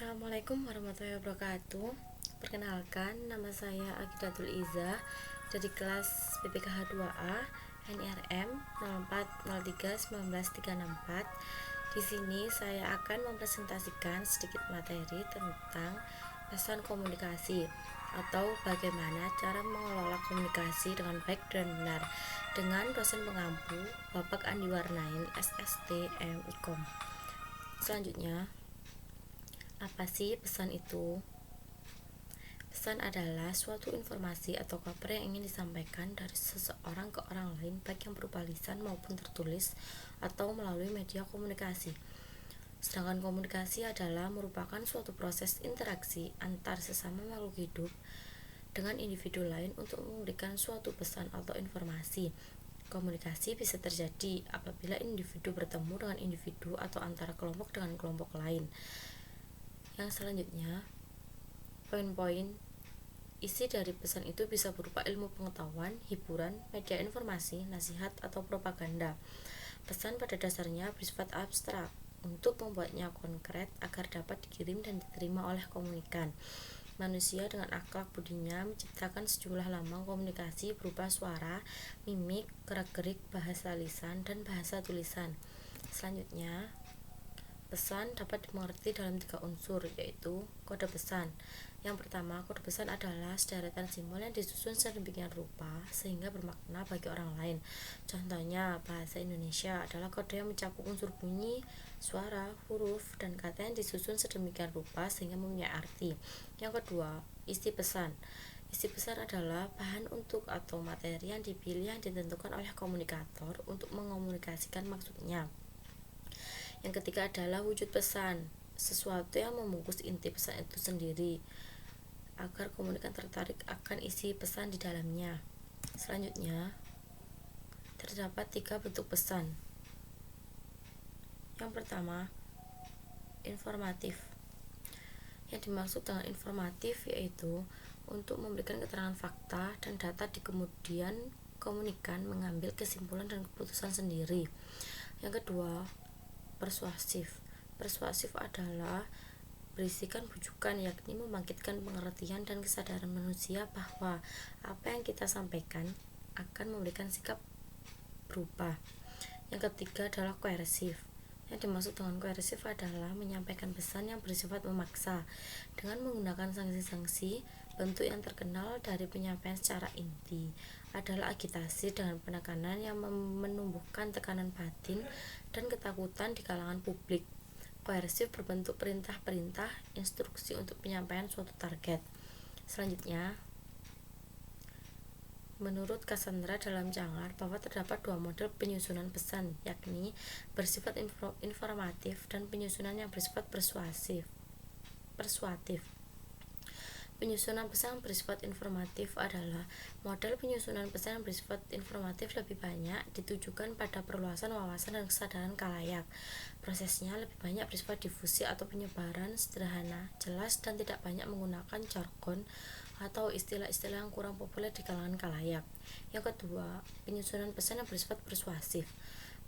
Assalamualaikum warahmatullahi wabarakatuh. Perkenalkan, nama saya Agidatul Iza dari kelas PPKH 2A NRM 04031934. Di sini saya akan mempresentasikan sedikit materi tentang pesan komunikasi atau bagaimana cara mengelola komunikasi dengan baik dan benar dengan dosen pengampu Bapak Andi Warnain SST MIKOM. Selanjutnya, apa sih pesan itu? Pesan adalah suatu informasi atau kabar yang ingin disampaikan dari seseorang ke orang lain, baik yang berupa lisan maupun tertulis atau melalui media komunikasi. Sedangkan komunikasi adalah merupakan suatu proses interaksi antar sesama makhluk hidup dengan individu lain untuk memberikan suatu pesan atau informasi. Komunikasi bisa terjadi apabila individu bertemu dengan individu atau antara kelompok dengan kelompok lain. Yang selanjutnya, poin-poin isi dari pesan itu bisa berupa ilmu pengetahuan, hiburan, media informasi, nasihat, atau propaganda. Pesan pada dasarnya bersifat abstrak untuk membuatnya konkret agar dapat dikirim dan diterima oleh komunikan. Manusia dengan akhlak budinya menciptakan sejumlah lambang komunikasi berupa suara, mimik, gerak-gerik, bahasa lisan, dan bahasa tulisan. Selanjutnya, pesan dapat dimengerti dalam 3 unsur, yaitu kode pesan. Yang pertama, kode pesan adalah sederetan simbol yang disusun sedemikian rupa sehingga bermakna bagi orang lain. Contohnya, bahasa Indonesia adalah kode yang mencakup unsur bunyi, suara, huruf, dan kata yang disusun sedemikian rupa sehingga mempunyai arti. Yang kedua, isi pesan. Isi pesan adalah bahan untuk atau materi yang dipilih yang ditentukan oleh komunikator untuk mengomunikasikan maksudnya. Yang ketiga adalah wujud pesan, sesuatu yang membungkus inti pesan itu sendiri agar komunikan tertarik akan isi pesan di dalamnya. Selanjutnya, terdapat 3 bentuk pesan. Yang pertama, informatif. Yang dimaksud dengan informatif yaitu untuk memberikan keterangan fakta dan data di kemudian komunikan mengambil kesimpulan dan keputusan sendiri. Yang kedua, persuasif. Persuasif adalah berisikan bujukan, yakni membangkitkan pengertian dan kesadaran manusia bahwa apa yang kita sampaikan akan memberikan sikap berubah. Yang ketiga adalah koersif. Yang dimaksud dengan koersif adalah menyampaikan pesan yang bersifat memaksa dengan menggunakan sanksi-sanksi. Bentuk yang terkenal dari penyampaian secara inti adalah agitasi dengan penekanan yang menumbuhkan tekanan batin dan ketakutan di kalangan publik. Koersif berbentuk perintah-perintah, instruksi untuk penyampaian suatu target. Selanjutnya, menurut Cassandra dalam Cangar bahwa terdapat 2 model penyusunan pesan, yakni bersifat informatif dan penyusunan yang bersifat persuasif. Penyusunan pesan bersifat informatif adalah model penyusunan pesan yang bersifat informatif lebih banyak ditujukan pada perluasan wawasan dan kesadaran khalayak. Prosesnya lebih banyak bersifat difusi atau penyebaran sederhana, jelas, dan tidak banyak menggunakan jargon atau istilah-istilah yang kurang populer di kalangan khalayak. Yang kedua, penyusunan pesan yang bersifat persuasif.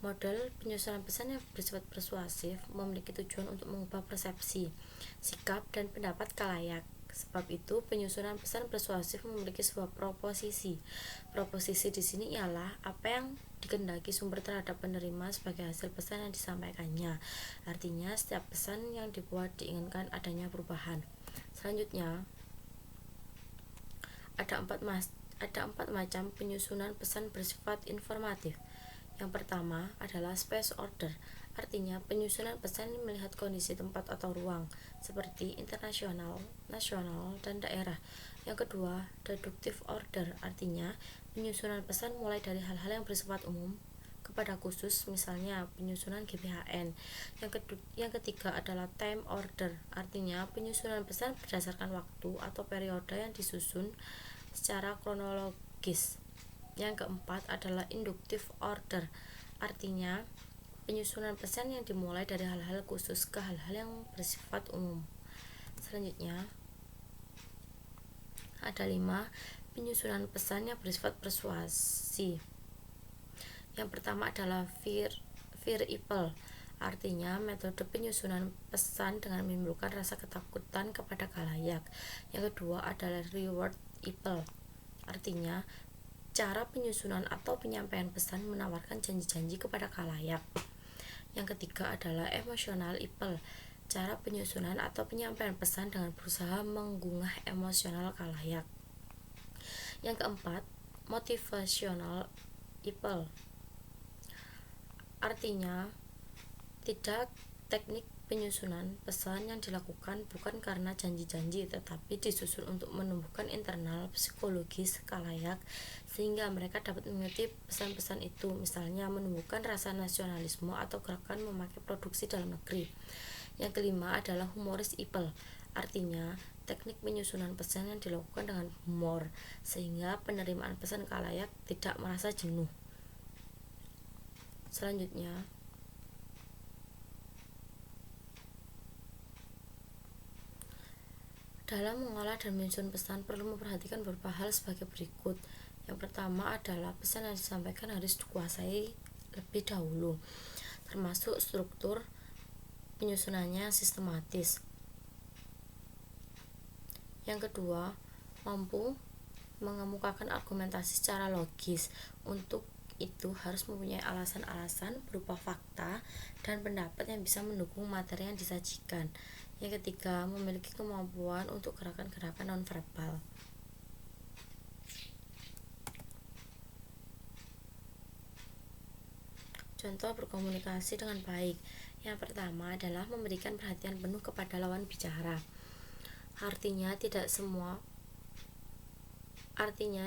Model penyusunan pesan yang bersifat persuasif memiliki tujuan untuk mengubah persepsi, sikap, dan pendapat khalayak. Sebab itu, penyusunan pesan persuasif memiliki sebuah proposisi. Proposisi di sini ialah apa yang dikehendaki sumber terhadap penerima sebagai hasil pesan yang disampaikannya. Artinya, setiap pesan yang dibuat diinginkan adanya perubahan. Selanjutnya, ada empat macam penyusunan pesan bersifat informatif. Yang pertama adalah space order, artinya penyusunan pesan melihat kondisi tempat atau ruang, seperti internasional, nasional, dan daerah. Yang kedua, deductive order, artinya penyusunan pesan mulai dari hal-hal yang bersifat umum kepada khusus, misalnya penyusunan GBHN. Yang ketiga adalah time order, artinya penyusunan pesan berdasarkan waktu atau periode yang disusun secara kronologis. Yang keempat adalah inductive order, artinya penyusunan pesan yang dimulai dari hal-hal khusus ke hal-hal yang bersifat umum. Selanjutnya, ada 5 penyusunan pesan yang bersifat persuasi. Yang pertama adalah verbal, Artinya, metode penyusunan pesan dengan menimbulkan rasa ketakutan kepada khalayak. Yang kedua adalah reward ipel. Artinya, cara penyusunan atau penyampaian pesan menawarkan janji-janji kepada khalayak. Yang ketiga adalah emosional ipel. Cara penyusunan atau penyampaian pesan dengan berusaha menggugah emosional khalayak. Yang keempat, motivational ipel. Artinya, tidak teknik penyusunan pesan yang dilakukan bukan karena janji-janji, tetapi disusun untuk menumbuhkan internal psikologis khalayak sehingga mereka dapat mengikuti pesan-pesan itu, misalnya menumbuhkan rasa nasionalisme atau gerakan memakai produksi dalam negeri. Yang kelima adalah humoris ipel. Artinya, teknik penyusunan pesan yang dilakukan dengan humor sehingga penerimaan pesan khalayak tidak merasa jenuh. Selanjutnya, dalam mengolah dan menyusun pesan perlu memperhatikan beberapa hal sebagai berikut. Yang pertama adalah pesan yang disampaikan harus dikuasai lebih dahulu, termasuk struktur penyusunannya sistematis. Yang kedua, mampu mengemukakan argumentasi secara logis. Untuk itu harus mempunyai alasan-alasan berupa fakta dan pendapat yang bisa mendukung materi yang disajikan. Yang ketiga, memiliki kemampuan untuk gerakan-gerakan nonverbal. Contoh berkomunikasi dengan baik. Yang pertama adalah memberikan perhatian penuh kepada lawan bicara. Artinya,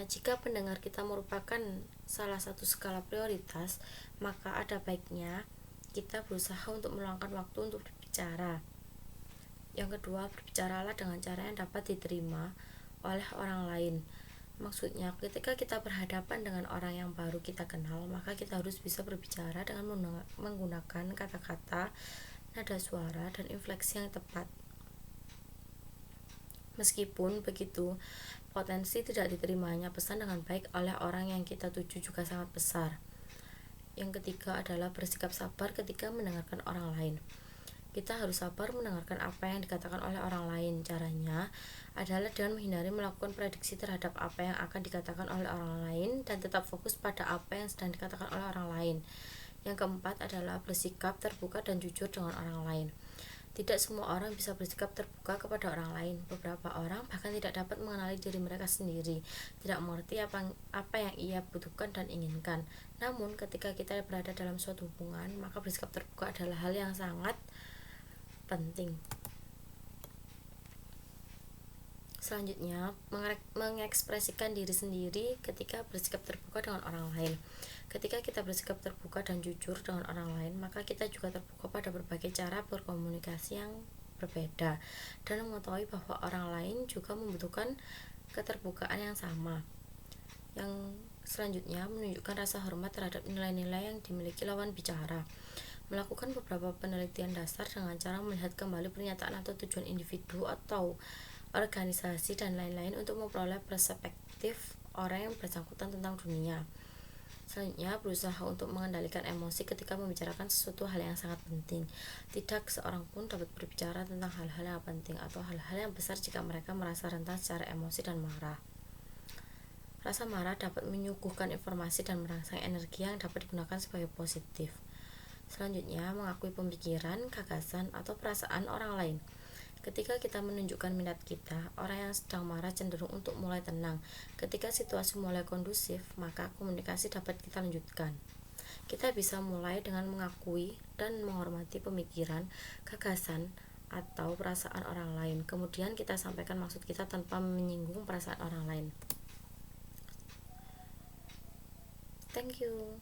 jika pendengar kita merupakan salah satu skala prioritas, maka ada baiknya kita berusaha untuk meluangkan waktu untuk berbicara. Yang kedua, berbicaralah dengan cara yang dapat diterima oleh orang lain. Maksudnya, ketika kita berhadapan dengan orang yang baru kita kenal, maka kita harus bisa berbicara dengan menggunakan kata-kata, nada suara, dan infleksi yang tepat. Meskipun begitu, potensi tidak diterimanya pesan dengan baik oleh orang yang kita tuju juga sangat besar. Yang ketiga adalah bersikap sabar ketika mendengarkan orang lain. Kita harus sabar mendengarkan apa yang dikatakan oleh orang lain. Caranya adalah dengan menghindari melakukan prediksi terhadap apa yang akan dikatakan oleh orang lain dan tetap fokus pada apa yang sedang dikatakan oleh orang lain. Yang keempat adalah bersikap terbuka dan jujur dengan orang lain. Tidak semua orang bisa bersikap terbuka kepada orang lain. Beberapa orang bahkan tidak dapat mengenali diri mereka sendiri, tidak mengerti apa yang ia butuhkan dan inginkan. Namun, ketika kita berada dalam suatu hubungan, maka bersikap terbuka adalah hal yang sangat penting. Selanjutnya, mengekspresikan diri sendiri ketika bersikap terbuka dengan orang lain. Ketika kita bersikap terbuka dan jujur dengan orang lain, maka kita juga terbuka pada berbagai cara berkomunikasi yang berbeda dan mengetahui bahwa orang lain juga membutuhkan keterbukaan yang sama. Yang selanjutnya, menunjukkan rasa hormat terhadap nilai-nilai yang dimiliki lawan bicara. Melakukan beberapa penelitian dasar dengan cara melihat kembali pernyataan atau tujuan individu atau organisasi dan lain-lain untuk memperoleh perspektif orang yang bersangkutan tentang dunia. Selanjutnya, berusaha untuk mengendalikan emosi ketika membicarakan sesuatu hal yang sangat penting. Tidak seorang pun dapat berbicara tentang hal-hal yang penting atau hal-hal yang besar jika mereka merasa rentan secara emosi dan marah. Rasa marah dapat menyuguhkan informasi dan merangsang energi yang dapat digunakan sebagai positif. Selanjutnya, mengakui pemikiran, gagasan, atau perasaan orang lain. Ketika kita menunjukkan minat kita, orang yang sedang marah cenderung untuk mulai tenang. Ketika situasi mulai kondusif, maka komunikasi dapat kita lanjutkan. Kita bisa mulai dengan mengakui dan menghormati pemikiran, gagasan, atau perasaan orang lain. Kemudian kita sampaikan maksud kita tanpa menyinggung perasaan orang lain. Thank you.